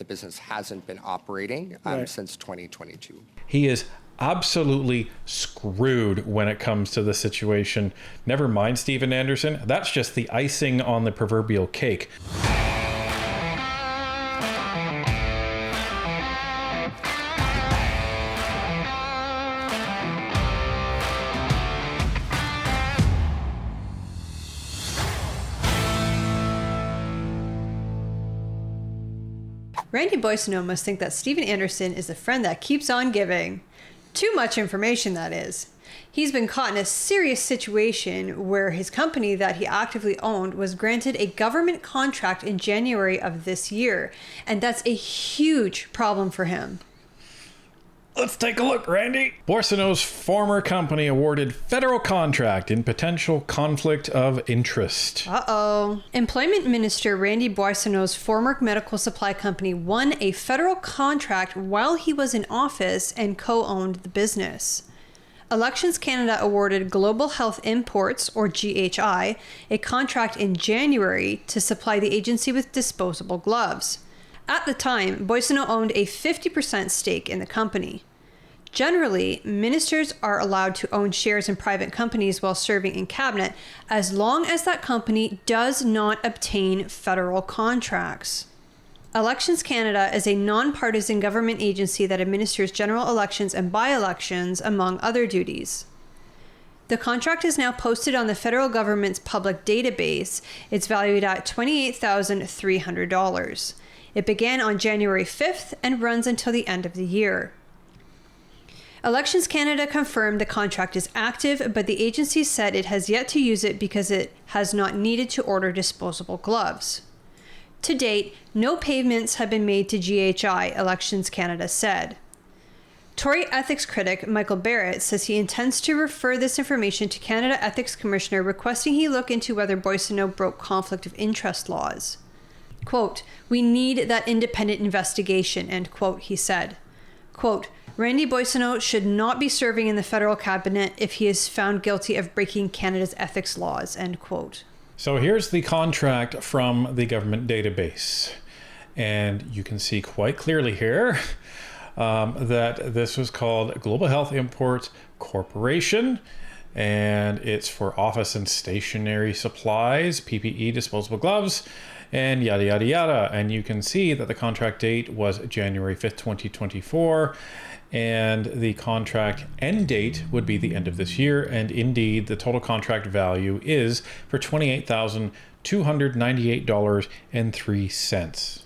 the business hasn't been operating since 2022. He is absolutely screwed when it comes to the situation. Never mind Steven Anderson. That's just the icing on the proverbial cake. Randy Boissonnault must think that Steven Anderson is the friend that keeps on giving. Too much information, that is. He's been caught in a serious situation where his company that he actively owned was granted a government contract in January of this year, and that's a huge problem for him. Let's take a look, Randy. Boissonnault's former company awarded federal contract in potential conflict of interest. Uh-oh. Employment Minister Randy Boissonnault's former medical supply company won a federal contract while he was in office and co-owned the business. Elections Canada awarded Global Health Imports, or GHI, a contract in January to supply the agency with disposable gloves. At the time, Boissonnault owned a 50% stake in the company. Generally, ministers are allowed to own shares in private companies while serving in cabinet, as long as that company does not obtain federal contracts. Elections Canada is a nonpartisan government agency that administers general elections and by-elections, among other duties. The contract is now posted on the federal government's public database. It's valued at $28,300. It began on January 5th and runs until the end of the year. Elections Canada confirmed the contract is active, but the agency said it has yet to use it because it has not needed to order disposable gloves. To date, no payments have been made to GHI, Elections Canada said. Tory ethics critic Michael Barrett says he intends to refer this information to Canada Ethics Commissioner, requesting he look into whether Boissonnault broke conflict of interest laws. Quote, "We need that independent investigation," end quote, he said. Quote, "Randy Boissonnault should not be serving in the federal cabinet if he is found guilty of breaking Canada's ethics laws," end quote. So here's the contract from the government database. And you can see quite clearly here that this was called Global Health Imports Corporation. And it's for office and stationary supplies, PPE, disposable gloves, and yada, yada, yada. And you can see that the contract date was January 5th, 2024. And the contract end date would be the end of this year. And indeed, the total contract value is for $28,298.03.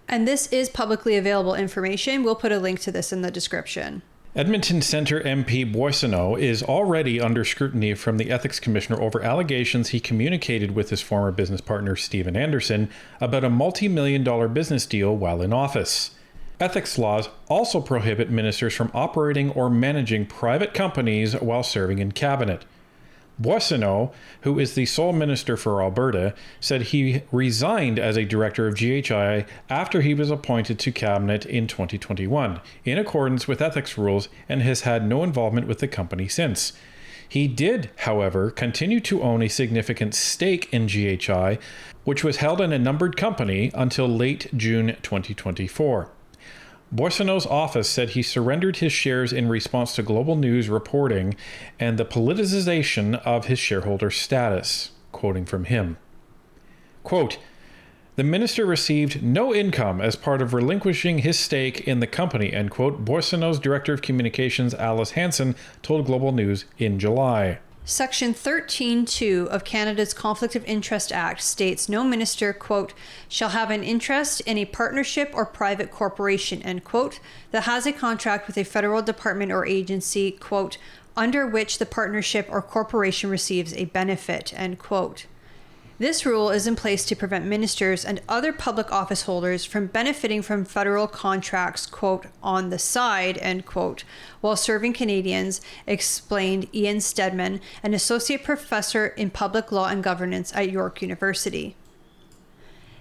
And this is publicly available information. We'll put a link to this in the description. Edmonton Centre MP Boissonnault is already under scrutiny from the Ethics Commissioner over allegations he communicated with his former business partner Steven Anderson about a multi-million-dollar business deal while in office. Ethics laws also prohibit ministers from operating or managing private companies while serving in cabinet. Boissonnault, who is the sole minister for Alberta, said he resigned as a director of GHI after he was appointed to cabinet in 2021, in accordance with ethics rules, and has had no involvement with the company since. He did, however, continue to own a significant stake in GHI, which was held in a numbered company until late June 2024. Boissonnault's office said he surrendered his shares in response to Global News reporting and the politicization of his shareholder status. Quoting from him, quote, "The minister received no income as part of relinquishing his stake in the company," end quote, Boissonnault's director of communications, Alice Hansen, told Global News in July. Section 13.2 of Canada's Conflict of Interest Act states no minister, quote, "shall have an interest in a partnership or private corporation," end quote, that has a contract with a federal department or agency, quote, "under which the partnership or corporation receives a benefit," end quote. This rule is in place to prevent ministers and other public office holders from benefiting from federal contracts, quote, "on the side," end quote, while serving Canadians, explained Ian Stedman, an associate professor in public law and governance at York University.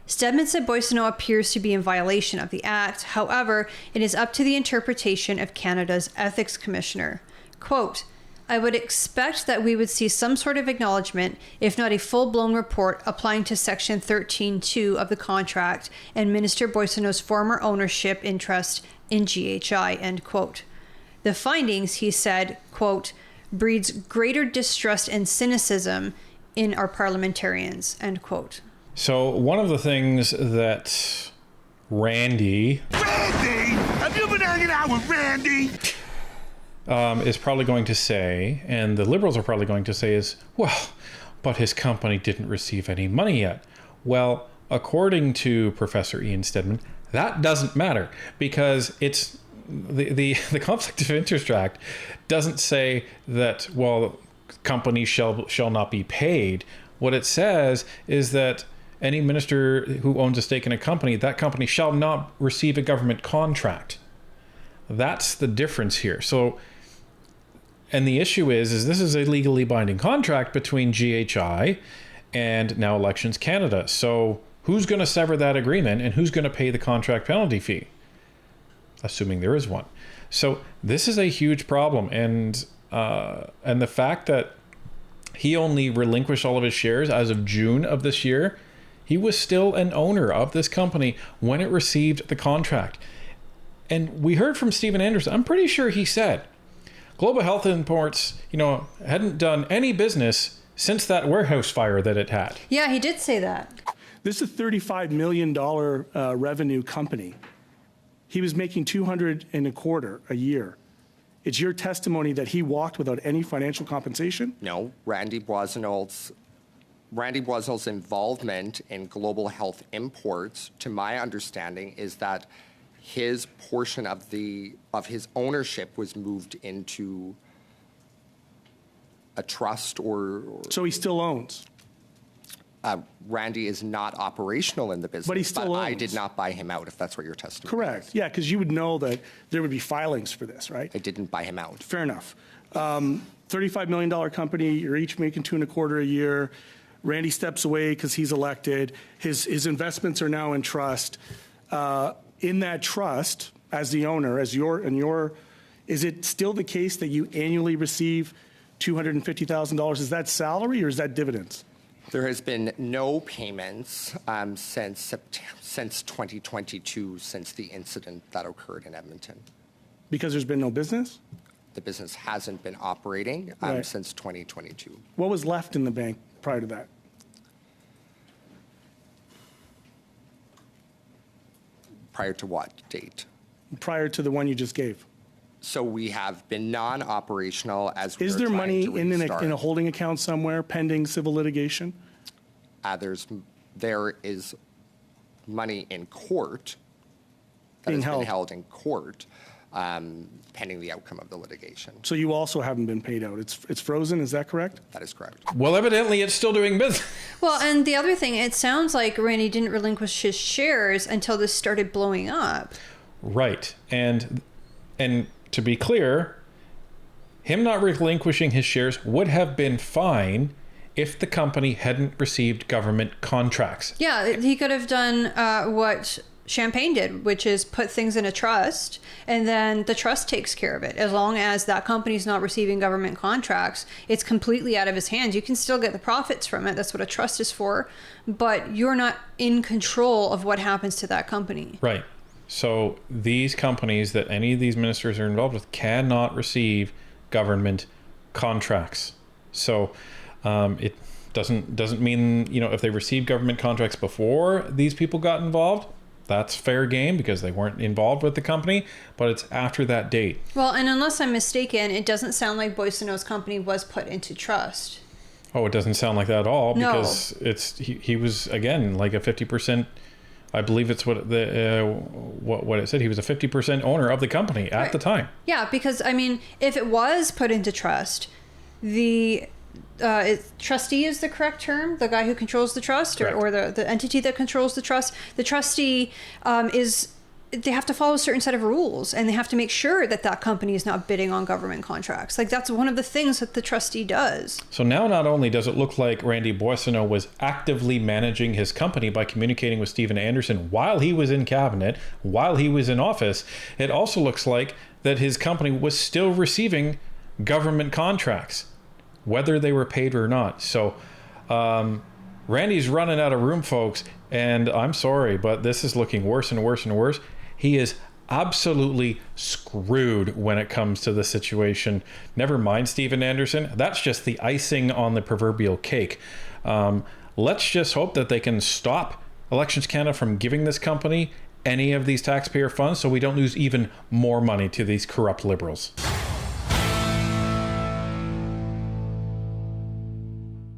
Stedman said Boissonnault appears to be in violation of the Act. However, it is up to the interpretation of Canada's Ethics Commissioner. Quote, I would expect that we would see some sort of acknowledgement, if not a full-blown report, applying to Section 13.2 of the contract and Minister Boissonnault's former ownership interest in GHI, end quote. The findings, he said, quote, breeds greater distrust and cynicism in our parliamentarians, end quote. So one of the things that Randy, have you been hanging out with Randy? Is probably going to say, and the Liberals are probably going to say is, well, but his company didn't receive any money yet. Well, according to Professor Ian Stedman, that doesn't matter, because it's the Conflict of Interest Act doesn't say that, well, companies shall not be paid. What it says is that any minister who owns a stake in a company, that company shall not receive a government contract. That's the difference here. So, and the issue is this is a legally binding contract between GHI and now Elections Canada. So who's going to sever that agreement and who's going to pay the contract penalty fee? Assuming there is one. So this is a huge problem. And the fact that he only relinquished all of his shares as of June of this year, he was still an owner of this company when it received the contract. And we heard from Stephen Anderson, I'm pretty sure he said, Global Health Imports, hadn't done any business since that warehouse fire that it had. Yeah, he did say that. This is a $35 million revenue company. He was making $225 a year. It's your testimony that he walked without any financial compensation? No, Randy Boissonnault's involvement in Global Health Imports, to my understanding, is that his portion of his ownership was moved into a trust or So he still owns? Randy is not operational in the business, But he still I owns. did not buy him out, if that's what you're testifying. Correct. Yeah, because you would know that there would be filings for this, right? I didn't buy him out. Fair enough. $35 million company, you're each making $225 a year. Randy steps away because he's elected. His investments are now in trust. In that trust, as the owner, is it still the case that you annually receive $250,000? Is that salary or is that dividends? There has been no payments since 2022, since the incident that occurred in Edmonton. Because there's been no business? The business hasn't been operating Right. since 2022. What was left in the bank prior to that? Prior to what date? Prior to the one you just gave? So we have been non-operational as we Is are there trying money to in restart. a holding account somewhere pending civil litigation? There is money in court that Being has held. been held in court pending the outcome of the litigation. So you also haven't been paid out. It's frozen, is that correct? That is correct. well, evidently it's still doing business. Well, and the other thing, it sounds like Randy didn't relinquish his shares until this started blowing up. Right. And to be clear, him not relinquishing his shares would have been fine if the company hadn't received government contracts. Yeah, he could have done what Champagne did, which is put things in a trust, and then the trust takes care of it. As long as that company's not receiving government contracts, it's completely out of his hands. You can still get the profits from it. That's what a trust is for. But you're not in control of what happens to that company. Right. So these companies that any of these ministers are involved with cannot receive government contracts. So it doesn't mean, if they received government contracts before these people got involved, that's fair game because they weren't involved with the company, but it's after that date. Well, and unless I'm mistaken, it doesn't sound like Boissonnault's company was put into trust. Oh, it doesn't sound like that at all No. because he was, again, like a 50%. I believe it's what it said. He was a 50% owner of the company at the time. Yeah, because if it was put into trust, the trustee is the correct term, the guy who controls the trust, or the entity that controls the trust. The trustee they have to follow a certain set of rules, and they have to make sure that that company is not bidding on government contracts. Like, that's one of the things that the trustee does. So now not only does it look like Randy Boissonnault was actively managing his company by communicating with Stephen Anderson while he was in cabinet, while he was in office, it also looks like that his company was still receiving government contracts, whether they were paid or not. So Randy's running out of room, folks, and I'm sorry, but this is looking worse and worse and worse. He is absolutely screwed when it comes to the situation. Never mind Steven Anderson. That's just the icing on the proverbial cake. Let's just hope that they can stop Elections Canada from giving this company any of these taxpayer funds so we don't lose even more money to these corrupt Liberals.